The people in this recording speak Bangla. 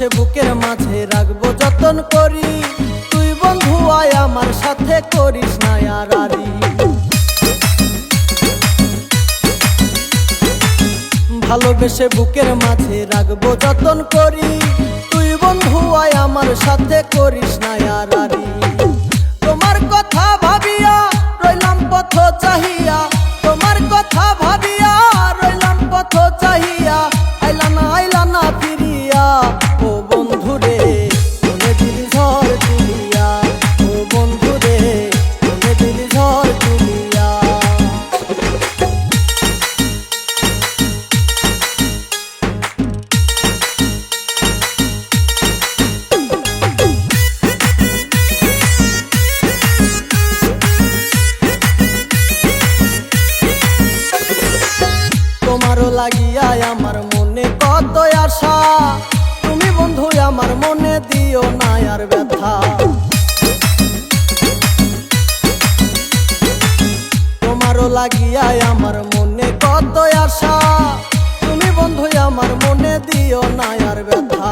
ভালোবেসে বুকের মাঝে রাখবো যতন করি, তুই বন্ধু আয় আমার সাথে করিস না আড়াআড়ি। ভালোবেসে বুকের মাঝে রাখবো যতন করি, তুই বন্ধু আয় আমার সাথে করিস না আড়াআড়ি। তোমার কথা ভাবিয়া রইলাম পথ চাহিয়া, তোমার কথা ভাবিয়া রইলাম পথ চাহিয়া, আইলা না ফিরিয়া ও বন্ধু রে মনে দিলি ঝড় তুলিয়া, ও বন্ধু রে মনে দিলি ঝড় তুলিয়া। তোমারও লাগিয়া আমার মনে কত আশা, তুমি বন্ধু আমার মনে দিও না আর ব্যথা। তোমারও লাগিয়া আমার মনে কত আশা, তুমি বন্ধু আমার মনে দিও না আর ব্যথা।